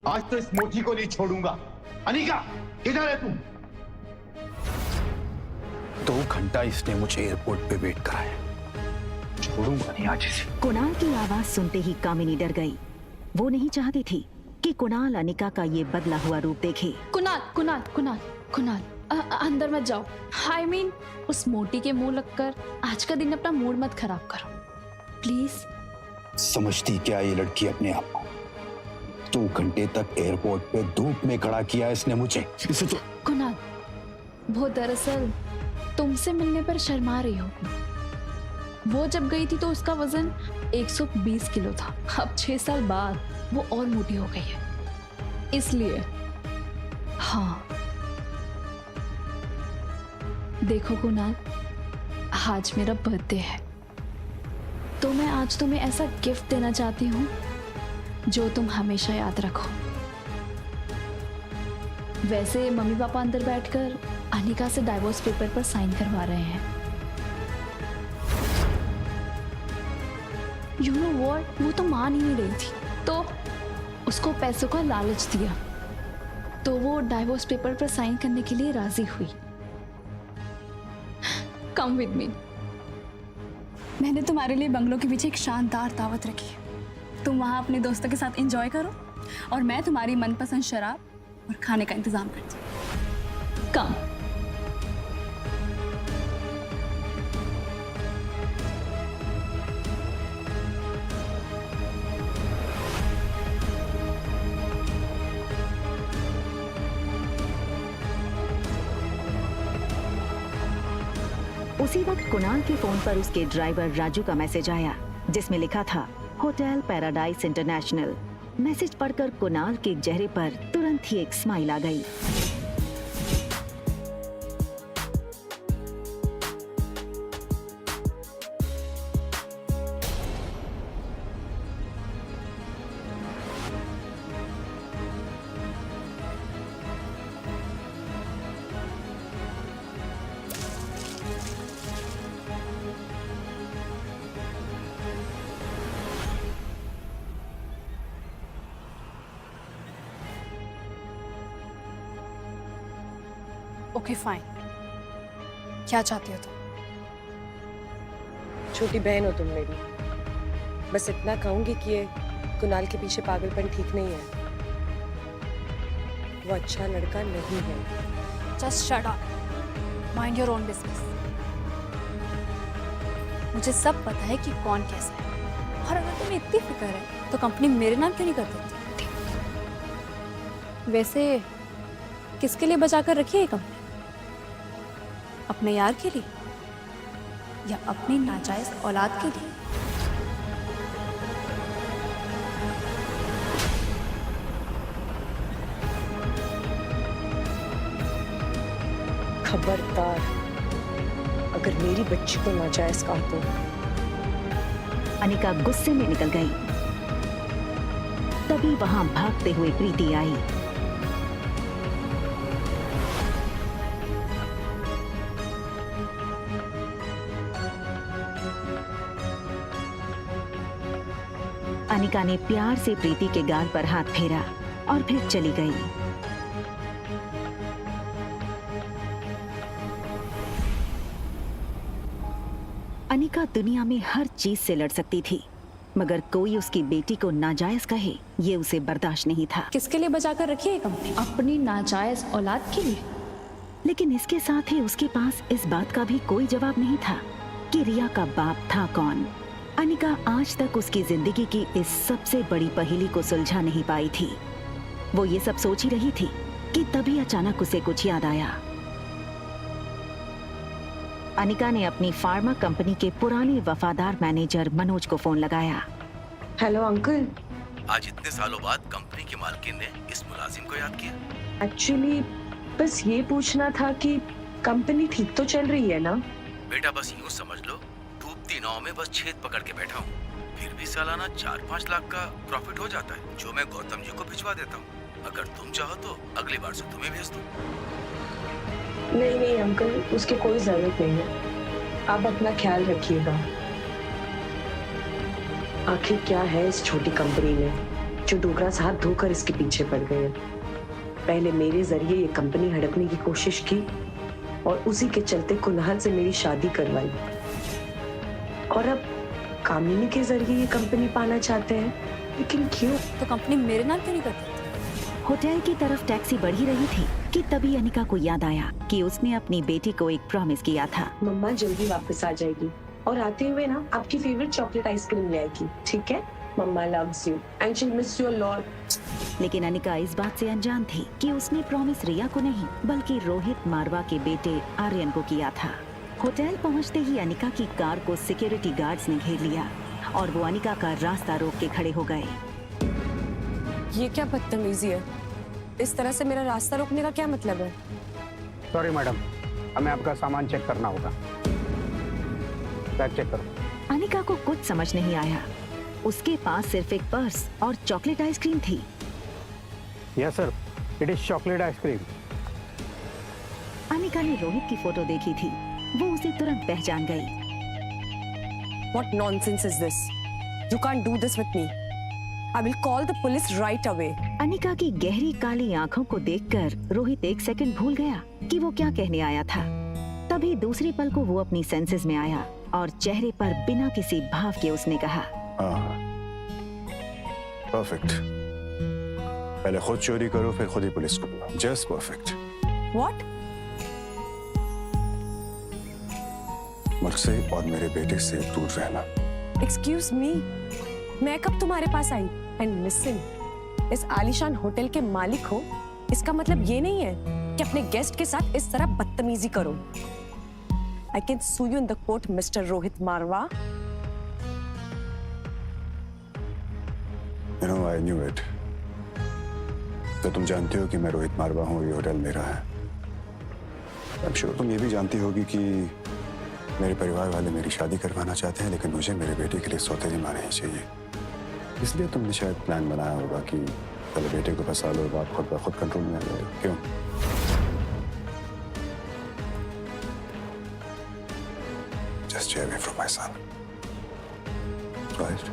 आज तो इस मोची को नहीं छोड़ूंगा। अनिका, किधर है तुम? 2 घंटा इसने मुझे एयरपोर्ट पे वेट कराया, छोड़ूंगा नहीं आज इसे। कुणाल की आवाज सुनते ही कामिनी डर गई। वो नहीं चाहती थी कि कुणाल अनिका का ये बदला हुआ रूप देखे। कुणाल कुणाल कुणाल कुणाल अंदर मत जाओ। I mean, उस मोटी के मुंह लगकर आज का दिन अपना मूड मत खराब करो प्लीज। समझती क्या ये लड़की अपने आप को? 2 घंटे तक एयरपोर्ट पे धूप में खड़ा किया इसने मुझे। इसे तो कुणाल, वो दरअसल तुमसे मिलने पर शर्मा रही हो। वो जब गई थी तो उसका वजन 120 किलो था। अब 6 साल बाद वो और मोटी हो गई है, इसलिए। हाँ देखो कुणाल, आज मेरा बर्थडे है, तो मैं आज तुम्हें ऐसा गिफ्ट देना चाहती हूँ जो तुम हमेशा याद रखो। वैसे मम्मी पापा अंदर बैठकर अनिका से डाइवोर्स पेपर पर साइन करवा रहे हैं। यू नो व्हाट, वो तो मान ही नहीं रही थी, तो उसको पैसों का लालच दिया, तो वो डाइवोर्स पेपर पर साइन करने के लिए राजी हुई। Come with me. मैंने तुम्हारे लिए बंगलों के पीछे एक शानदार दावत रखी है। तुम वहाँ अपने दोस्तों के साथ एंजॉय करो और मैं तुम्हारी मनपसंद शराब और खाने का इंतजाम करती हूँ। कम। उसी वक्त कुणाल के फोन पर उसके ड्राइवर राजू का मैसेज आया, जिसमें लिखा था होटल पैराडाइज इंटरनेशनल। मैसेज पढ़कर कुणाल के चेहरे पर तुरंत ही एक स्माइल आ गई। ओके फाइन, क्या चाहती हो तुम? छोटी बहन हो तुम मेरी, बस इतना कहूंगी कि ये कुणाल के पीछे पागलपन ठीक नहीं है। वो अच्छा लड़का नहीं है। Just shut up, mind your own business. मुझे सब पता है कि कौन कैसा है, और अगर तुम्हें इतनी फिक्र है तो कंपनी मेरे नाम क्यों नहीं कर देती? वैसे किसके लिए बचा कर रखी है कंपनी? अपने यार के लिए या अपनी नाजायज औलाद के लिए? खबरदार, अगर मेरी बच्ची को नाजायज कहा तो। अनिका गुस्से में निकल गई। तभी वहां भागते हुए प्रीति आई। अनिका ने प्यार से प्रीति के गाल पर हाथ फेरा और फिर चली गई। अनिका दुनिया में हर चीज से लड़ सकती थी, मगर कोई उसकी बेटी को नाजायज कहे, ये उसे बर्दाश्त नहीं था। किसके लिए बचा कर रखी है कंपनी? अपनी नाजायज औलाद के लिए। लेकिन इसके साथ ही उसके पास इस बात का भी कोई जवाब नहीं था कि रिया का बाप था कौन। अनिका आज तक उसकी जिंदगी की इस सबसे बड़ी पहेली को सुलझा नहीं पाई थी। वो ये सब सोच ही रही थी कि तभी अचानक उसे कुछ याद आया। अनिका ने अपनी फार्मा कंपनी के पुराने वफादार मैनेजर मनोज को फोन लगाया। Hello uncle. आज इतने सालों बाद कंपनी की मालकिन ने इस मुलाजिम को याद किया। एक्चुअली बस ये पूछना था कि कंपनी ठीक तो चल रही है ना? बेटा बस यूं समझ लो, डूबती नाव में बस छेद पकड़ के बैठा हूँ। फिर भी सालाना 4-5 लाख का प्रॉफिट हो जाता है, जो मैं गौतम जी को भिजवा देता हूँ। अगर तुम चाहो तो अगली बार से तुम्हें भेज दूँ। नहीं नहीं अंकल, उसकी कोई जरूरत नहीं है। आप अपना ख्याल रखिएगा। आखिर क्या है इस छोटी कंपनी में? जो डोगरास हाथ धोकर इसके पीछे पड़ गए। पहले मेरे जरिए ये कंपनी हड़पने की कोशिश की और उसी के चलते कुनाल से मेरी शादी करवाई, और अब कामिनी के जरिए ये कंपनी पाना चाहते हैं। लेकिन क्यों? तो कंपनी मेरे नाम क्यों नहीं करती? होटल की तरफ टैक्सी बढ़ी रही थी कि तभी अनिका को याद आया कि उसने अपनी बेटी को एक प्रॉमिस किया था। मम्मा जल्दी वापस आ जाएगी और आते हुए ना आपकी फेवरेट चॉकलेट आइसक्रीम ले आएगी, ठीक है? Mama loves you and she miss you a lot. लेकिन अनिका इस बात से अनजान थी कि उसने प्रॉमिस रिया को नहीं बल्कि रोहित मारवा के बेटे आर्यन को किया था। होटल पहुंचते ही अनिका की कार को सिक्योरिटी गार्ड्स ने घेर लिया और वो अनिका का रास्ता रोक के खड़े हो गए। ये क्या बदतमीजी है? इस तरह से मेरा रास्ता रोकने का क्या मतलब है? सॉरी मैडम, हमें आपका सामान चेक करना होगा। बैग चेक करो। अनिका को कुछ समझ नहीं आया। उसके पास सिर्फ एक पर्स और चॉकलेट आइसक्रीम थी। Yes sir, it is chocolate ice cream. Anika ने रोहित की फोटो देखी थी, वो उसे तुरंत पहचान गई। What nonsense is this? You can't do this with me. I will call the police right away. Anika की गहरी काली आंखों को देखकर रोहित एक सेकंड भूल गया कि वो क्या कहने आया था। तभी दूसरे पल को वो अपनी सेंसेस में आया और चेहरे पर बिना किसी भाव के उसने कहा, परफेक्ट। पहले खुद चोरी करो फिर खुद ही पुलिस को बुलाओ। Just perfect. What? मुझसे और मेरे बेटे से दूर रहना। Excuse me. मैं कब तुम्हारे पास आई? And listen, इस आलीशान होटल के मालिक हो, इसका मतलब ये नहीं है कि अपने गेस्ट के साथ इस तरह बदतमीजी करो। I can sue you in the court, Mr. Rohit Marwa. You know, I knew it. तो तुम जानती हो कि मैं रोहित मारवा हूँ, ये होटल मेरा है। I'm sure तुम ये भी जानती होगी कि मेरे परिवार वाले मेरी शादी करवाना चाहते हैं, लेकिन मुझे मेरे बेटे के लिए सौतेली माँ नहीं चाहिए। इसलिए तुमने शायद प्लान बनाया होगा कि पहले बेटे को फंसा लो, बाप खुद ब खुद कंट्रोल में आ जाए। क्यों? Just stay away from my son. Right?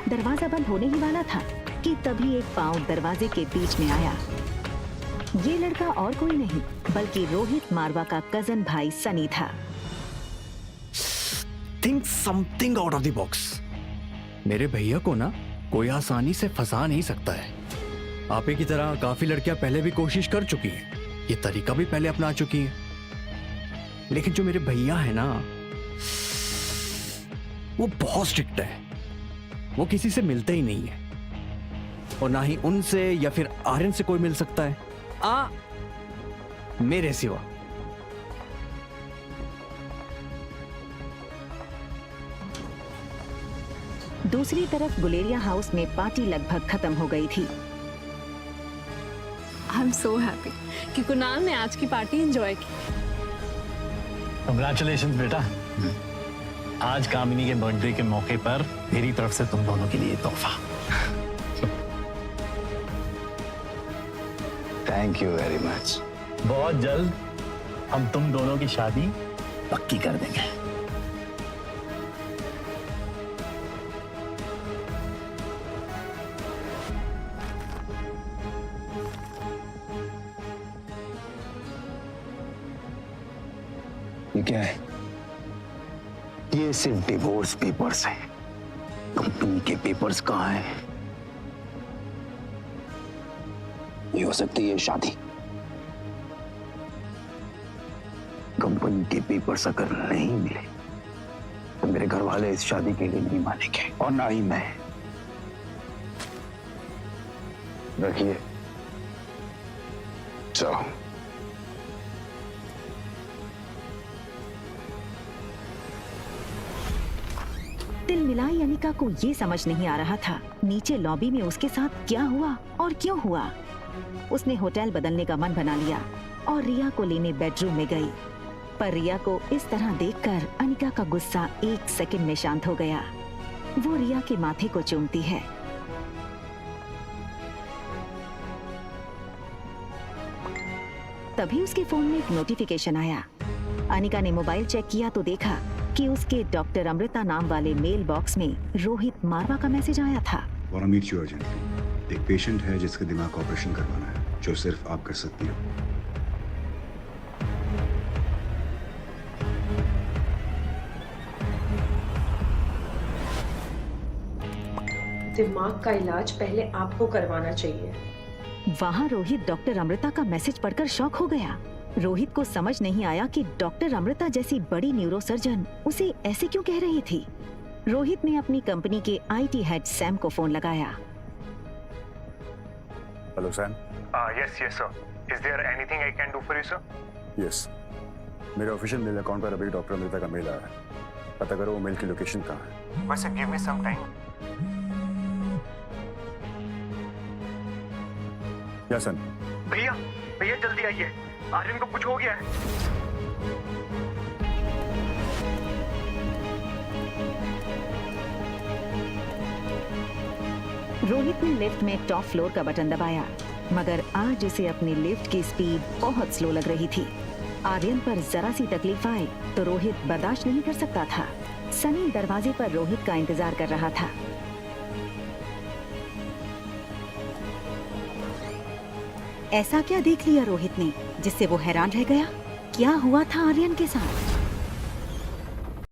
दरवाजा बंद होने ही वाला था कि तभी एक पांव दरवाजे के बीच में आया। ये लड़का और कोई नहीं बल्कि रोहित मारवा का कजन भाई सनी था। Think something out of the box. मेरे भैया को ना कोई आसानी से फंसा नहीं सकता है। आपे की तरह काफी लड़कियां पहले भी कोशिश कर चुकी हैं, ये तरीका भी पहले अपना चुकी हैं, लेकिन जो मेरे भैया है ना, वो बहुत स्ट्रिक्ट है। वो किसी से मिलते ही नहीं है और ना ही उनसे या फिर आर्यन से कोई मिल सकता है, मेरे सिवा। दूसरी तरफ गुलेरिया हाउस में पार्टी लगभग खत्म हो गई थी। आई एम सो हैप्पी कि कुणाल ने आज की पार्टी एंजॉय की। कंग्रेचुलेशंस बेटा। आज कामिनी के बर्थडे के मौके पर मेरी तरफ से तुम दोनों के लिए तोहफा। Thank you very much. बहुत जल्द हम तुम दोनों की शादी पक्की कर देंगे। ये क्या है? ये सिर्फ डिवोर्स पेपर्स हैं। कंपनी के पेपर्स कहाँ हैं? ये हो सकती है शादी। कंपनी के पेपर्स अगर नहीं मिले तो मेरे घर वाले इस शादी के लिए नहीं मानेंगे और ना ही मैं। रखिए, चलो। दिल मिलाई अनिका को ये समझ नहीं आ रहा था नीचे लॉबी में उसके साथ क्या हुआ और क्यों हुआ। उसने होटल बदलने का मन बना लिया और रिया को लेने बेडरूम में गई, पर रिया को इस तरह देखकर अनिका का गुस्सा एक सेकंड में शांत हो गया। वो रिया के माथे को चूमती है। तभी उसके फोन में एक नोटिफिकेशन आया। अनिका ने मोबाइल चेक किया तो देखा कि उसके डॉक्टर अमृता नाम वाले मेल बॉक्स में रोहित मारवा का मैसेज आया था। Want to meet you urgently. एक पेशेंट है जिसका दिमाग का ऑपरेशन करवाना है, जो सिर्फ आप कर सकती हो। दिमाग का इलाज पहले आपको करवाना चाहिए। वहाँ रोहित डॉक्टर अमृता का मैसेज पढ़कर शॉक हो गया। रोहित को समझ नहीं आया कि डॉक्टर अमृता जैसी बड़ी न्यूरोसर्जन उसे ऐसे क्यों कह रही थी। रोहित ने अपनी कंपनी के आईटी हेड सैम को फोन लगाया। Hello Sam. Yes, sir. Is there anything I can do for you, sir? Yes, मेरे ऑफिशियल मेल अकाउंट पर अभी डॉक्टर अमृता का मेल आया है। पता करो वो मेल की लोकेशन कहाँ है। बस give me some time. Yes son. भैया भैया जल्दी आइए, आर्यन को कुछ हो गया है। रोहित ने लिफ्ट में टॉप फ्लोर का बटन दबाया, मगर आज उसे अपनी लिफ्ट की स्पीड बहुत स्लो लग रही थी। आर्यन पर जरा सी तकलीफ आए तो रोहित बर्दाश्त नहीं कर सकता था। सनी दरवाजे पर रोहित का इंतजार कर रहा था। ऐसा क्या देख लिया रोहित ने जिससे वो हैरान रह गया? क्या हुआ था आर्यन के साथ?